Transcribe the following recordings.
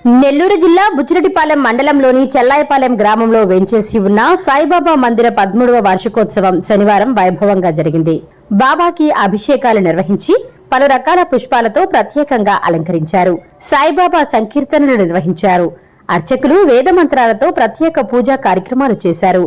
నెల్లూరు జిల్లా బుచ్చిరెడ్డిపాలెం మండలంలోని చెల్లాయిపాలెం గ్రామంలో వెంచేసి ఉన్న సాయిబాబా మందిర 13వ వార్షికోత్సవం శనివారం వైభవంగా జరిగింది. బాబాకి అభిషేకాలు నిర్వహించి పలు రకాల పుష్పాలతో ప్రత్యేకంగా అలంకరించారు. సాయిబాబా సంకీర్తనలు నిర్వహించారు. అర్చకులు వేద మంత్రాలతో ప్రత్యేక పూజా కార్యక్రమాలు చేశారు.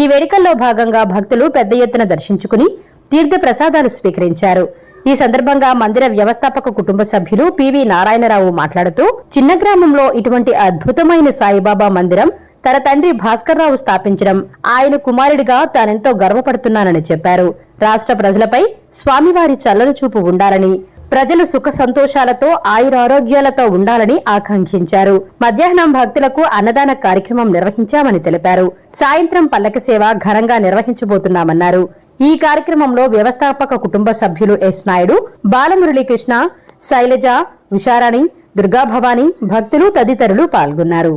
ఈ వేడుకల్లో భాగంగా భక్తులు పెద్ద ఎత్తున దర్శించుకుని తీర్థ ప్రసాదాలు స్వీకరించారు. ఈ సందర్భంగా మందిర వ్యవస్థాపక కుటుంబ సభ్యులు పివి నారాయణరావు మాట్లాడుతూ, చిన్న గ్రామంలో ఇటువంటి అద్భుతమైన సాయిబాబా మందిరం తన తండ్రి భాస్కర్రావు స్థాపించడం ఆయన కుమారుడిగా తానెంతో గర్వపడుతున్నానని చెప్పారు. రాష్ట్ర ప్రజలపై స్వామివారి చల్లని చూపు ఉండాలని, ప్రజలు సుఖ సంతోషాలతో ఆయురారోగ్యాలతో ఉండాలని ఆకాంక్షించారు. మధ్యాహ్నం భక్తులకు అన్నదాన కార్యక్రమం నిర్వహించామని తెలిపారు. సాయంత్రం పల్లకి సేవ ఘనంగా నిర్వహించబోతున్నామన్నారు. ఈ కార్యక్రమంలో వ్యవస్థాపక కుటుంబ సభ్యులు ఎస్ నాయుడు, బాలమురళీకృష్ణ, శైలజ, ఉషారాణి, దుర్గాభవాని, భక్తులు తదితరులు పాల్గొన్నారు.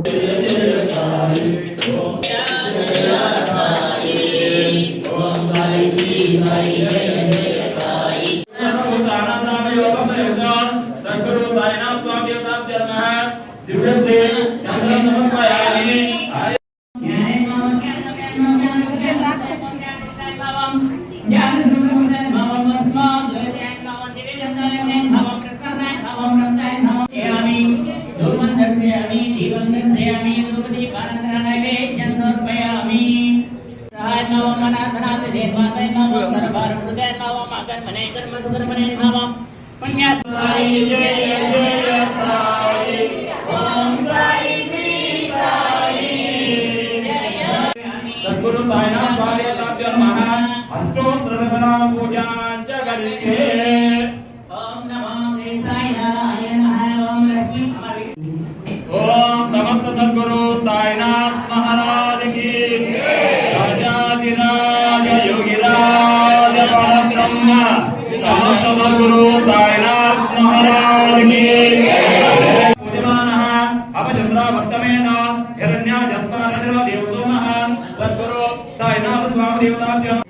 सद्गुरु साईनाथ स्वामी नमः अष्टोत्तर पूजां च करिष्ये। ओम नमो श्री साईनाथाय नमः। ओम लक्ष्मी ओम समस्त सद्गुरु साईनाथ महाराज की राजाधिराज योगिराज परब्रह्म समस्त सद्गुरु साईनाथ महाराज की पूजमानः अवचंद्रा वर्तमेन हिरण्या जस्पनरद्र देवतोमः सद्गुरु साईनाथ स्वामी देवताभ्यः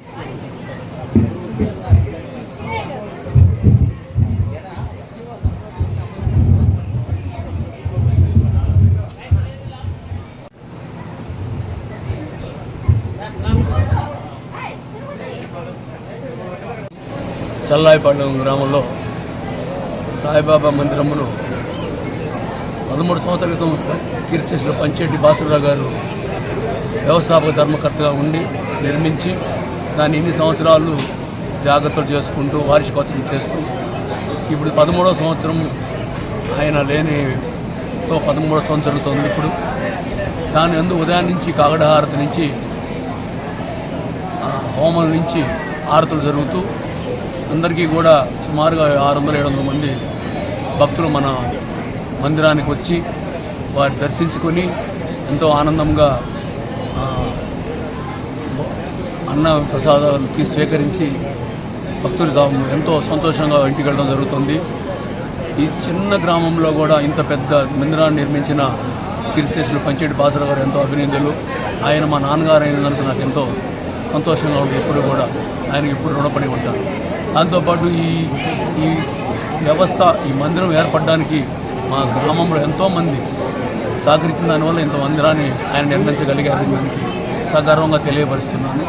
చల్లాయిపాలెం గ్రామంలో సాయిబాబా మందిరమును 13 సంవత్సరాల క్రితం కీర్తిశేషులు పంచెట్టి భాస్కర్రావు గారు వ్యవస్థాపక ధర్మకర్తగా ఉండి నిర్మించి దాన్ని ఇన్ని సంవత్సరాలు జాగ్రత్తలు చేసుకుంటూ వార్షికోత్సవం చేస్తూ ఇప్పుడు 13వ సంవత్సరం ఆయన లేనితో 13వ సంవత్సరం జరుగుతుంది. ఇప్పుడు దాని అందు ఉదయం నుంచి కాగడహారతి నుంచి హోమం నుంచి హారతులు జరుగుతూ అందరికీ కూడా సుమారుగా 600-700 మంది భక్తులు మన మందిరానికి వచ్చి వారిని దర్శించుకొని ఎంతో ఆనందంగా అన్న ప్రసాదాలు స్వీకరించి భక్తులు ఎంతో సంతోషంగా ఇంటికి వెళ్ళడం జరుగుతుంది. ఈ చిన్న గ్రామంలో కూడా ఇంత పెద్ద మందిరాన్ని నిర్మించిన కీర్తిశేషులు పంచెట్టి భాస్కర్రావు గారు ఎంతో అభినందనలు. ఆయన మా నాన్నగారు అయినందుకు నాకు ఎంతో సంతోషంగా ఉంటుంది. ఎప్పుడు కూడా ఆయనకి ఎప్పుడు రుణపడి ఉంటాను. దాంతోపాటు ఈ వ్యవస్థ ఈ మందిరం ఏర్పడడానికి మా గ్రామంలో ఎంతోమంది సహకరించిన దానివల్ల ఇంత మందిరాన్ని ఆయన నిర్మించగలిగారని సగర్వంగా తెలియపరుస్తున్నాను.